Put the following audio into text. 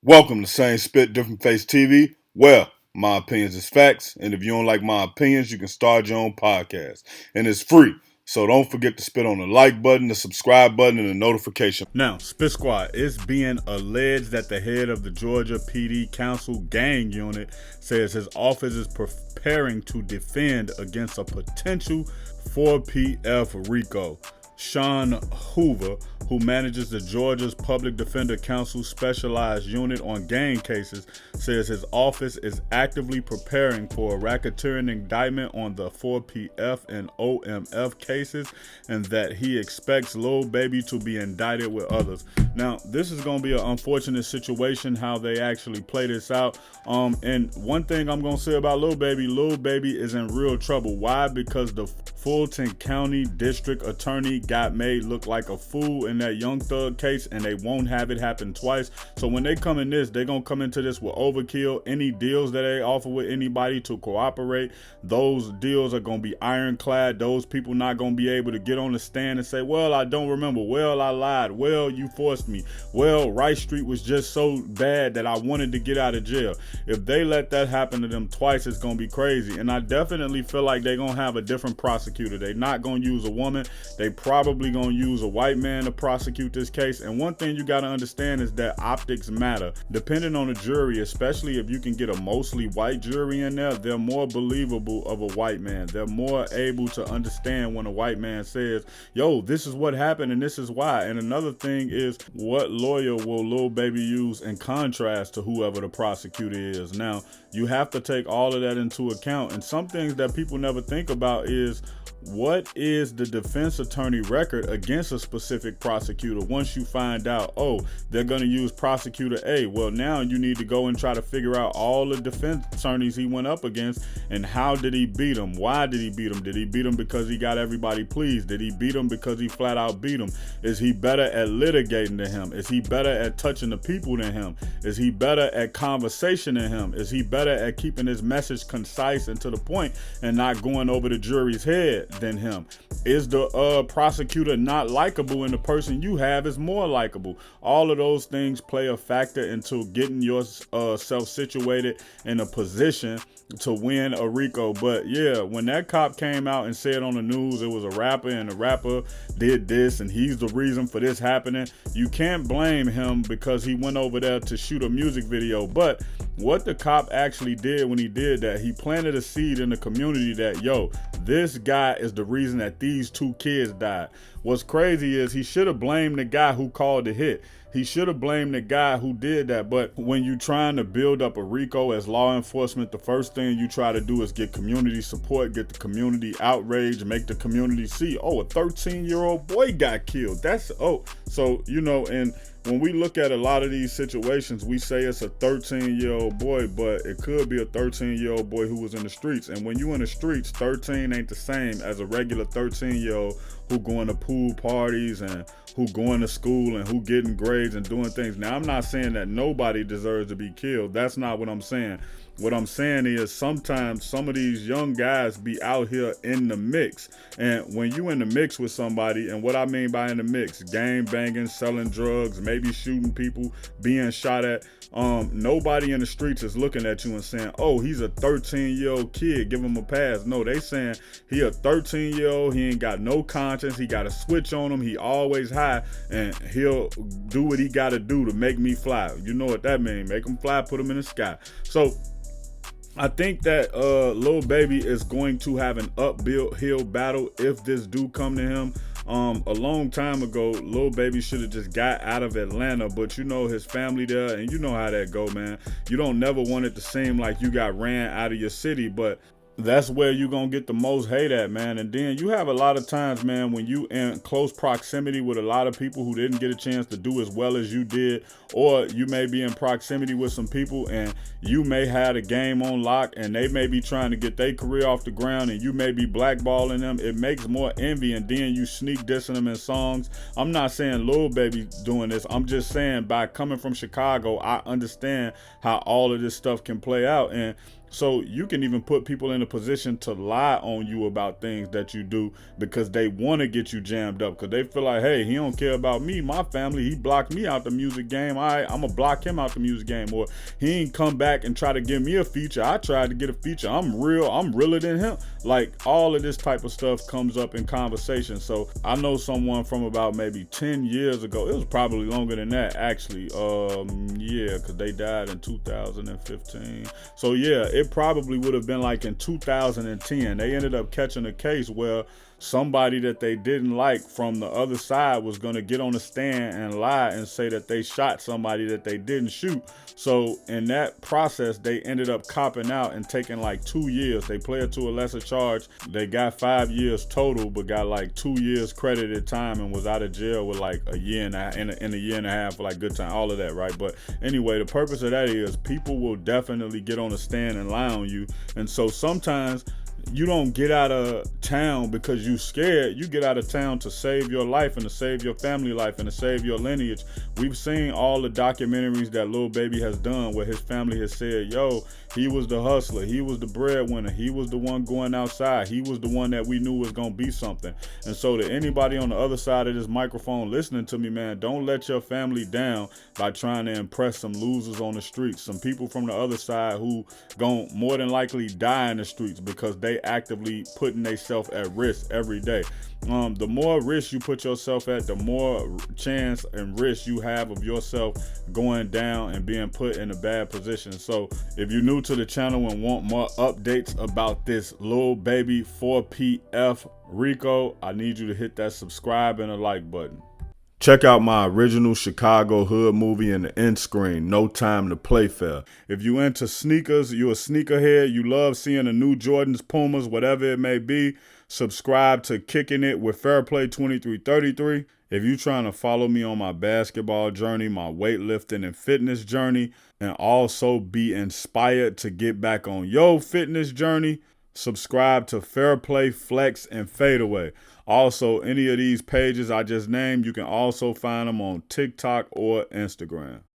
Welcome to Same Spit, Different Face TV. Well, my opinions is facts, and if you don't like my opinions, you can start your own podcast. And it's free. So don't forget to spit on the like button, the subscribe button, and the notification. Now, Spit Squad, it's being alleged that the head of the Georgia PD Council gang unit says his office is preparing to defend against a potential 4PF Rico. Sean Hoover, who manages the Georgia's Public Defender Council specialized unit on gang cases, says his office is actively preparing for a racketeering indictment on the 4PF and OMF cases, and that he expects Lil Baby to be indicted with others. Now, this is going to be an unfortunate situation how they actually play this out. And one thing I'm going to say about Lil Baby is in real trouble. Why? Because the Fulton County District Attorney got made look like a fool in that Young Thug case, and they won't have it happen twice. So when they come in this, they're going to come into this with overkill. Any deals that they offer with anybody to cooperate, those deals are going to be ironclad. Those people not going to be able to get on the stand and say, well, I don't remember. Well, I lied. Well, you forced me. Well, Rice Street was just so bad that I wanted to get out of jail. If they let that happen to them twice, it's going to be crazy. And I definitely feel like they're going to have a different prosecutor. They're not going to use a woman. They probably going to use a white man to prosecute this case. And one thing you got to understand is that optics matter. Depending on the jury, especially if you can get a mostly white jury in there, they're more believable of a white man. They're more able to understand when a white man says, yo, this is what happened and this is why. And another thing is, what lawyer will Lil Baby use in contrast to whoever the prosecutor is? Now, you have to take all of that into account. And some things that people never think about is, what is the defense attorney record against a specific prosecutor? Once you find out, oh, they're going to use prosecutor A, well, now you need to go and try to figure out all the defense attorneys he went up against and how did he beat them? Why did he beat them? Did he beat them because he got everybody pleased? Did he beat them because he flat out beat them? Is he better at litigating than him? Is he better at touching the people than him? Is he better at conversation than him? Is he better at keeping his message concise and to the point and not going over the jury's head than him? Is the prosecutor not likable and the person you have is more likable? All of those things play a factor into getting yourself situated in a position to win a Rico. But yeah, when that cop came out and said on the news it was a rapper and the rapper did this and he's the reason for this happening, you can't blame him because he went over there to shoot a music video. But what the cop actually did when he did that, he planted a seed in the community that, yo, this guy is the reason that these two kids died. What's crazy is he should have blamed the guy who called the hit. He should have blamed the guy who did that. But when you're trying to build up a Rico as law enforcement, the first thing you try to do is get community support, get the community outrage, make the community see, oh, a 13-year-old boy got killed. So, and when we look at a lot of these situations, we say it's a 13-year-old boy, but it could be a 13-year-old boy who was in the streets. And when you in the streets, 13 ain't the same as a regular 13-year-old who going to pool parties and who going to school and who getting grades and doing things. Now, I'm not saying that nobody deserves to be killed. That's not what I'm saying. What I'm saying is sometimes some of these young guys be out here in the mix. And when you in the mix with somebody, and what I mean by in the mix, gang banging, selling drugs, maybe shooting people, being shot at, nobody in the streets is looking at you and saying, oh, he's a 13-year-old kid, give him a pass. No, they saying he a 13-year-old, he ain't got no conscience, he got a switch on him, he always high, and he'll do what he got to do to make me fly. You know what that means, make him fly, put him in the sky. So I think that Lil Baby is going to have an uphill battle if this do come to him. A long time ago, Lil Baby should have just got out of Atlanta, but you know his family there, and you know how that go, man. You don't never want it to seem like you got ran out of your city, but that's where you're going to get the most hate at, man. And then you have a lot of times, man, when you in close proximity with a lot of people who didn't get a chance to do as well as you did, or you may be in proximity with some people and you may have a game on lock and they may be trying to get their career off the ground and you may be blackballing them. It makes more envy, and then you sneak dissing them in songs. I'm not saying Lil Baby doing this. I'm just saying by coming from Chicago, I understand how all of this stuff can play out. And So you can even put people in a position to lie on you about things that you do because they want to get you jammed up because they feel like, hey, he don't care about me, my family. He blocked me out the music game. I'm gonna block him out the music game. Or he ain't come back and try to give me a feature. I tried to get a feature. I'm real. I'm realer than him. Like all of this type of stuff comes up in conversation. So I know someone from about maybe 10 years ago. It was probably longer than that actually. Yeah, because they died in 2015. So yeah, it probably would have been like in 2010. They ended up catching a case where somebody that they didn't like from the other side was going to get on the stand and lie and say that they shot somebody that they didn't shoot. So in that process, they ended up copping out and taking like 2 years. They pled to a lesser charge. They got 5 years total, but got like 2 years credited time and was out of jail with like a year and a year and a half for like good time, all of that, right? But anyway, the purpose of that is people will definitely get on the stand and lie on you. And so sometimes you don't get out of town because you scared. You get out of town to save your life and to save your family life and to save your lineage. We've seen all the documentaries that Lil Baby has done where his family has said, yo, he was the hustler, he was the breadwinner, he was the one going outside, he was the one that we knew was gonna be something. And so to anybody on the other side of this microphone listening to me, man, don't let your family down by trying to impress some losers on the streets, some people from the other side who gon' more than likely die in the streets because they actively putting themselves at risk every day. The more risk you put yourself at, the more chance and risk you have of yourself going down and being put in a bad position. So if you're new to the channel and want more updates about this Lil Baby 4PF Rico, I need you to hit that subscribe and a like button. Check out my original Chicago hood movie in the end screen, No Time to Play Fair. If you into sneakers, you a sneakerhead, you love seeing the new Jordans, Pumas, whatever it may be, subscribe to Kicking It with Fairplay 2333. If you trying to follow me on my basketball journey, my weightlifting and fitness journey, and also be inspired to get back on your fitness journey, subscribe to Fairplay, Flex, and Fadeaway. Also, any of these pages I just named, you can also find them on TikTok or Instagram.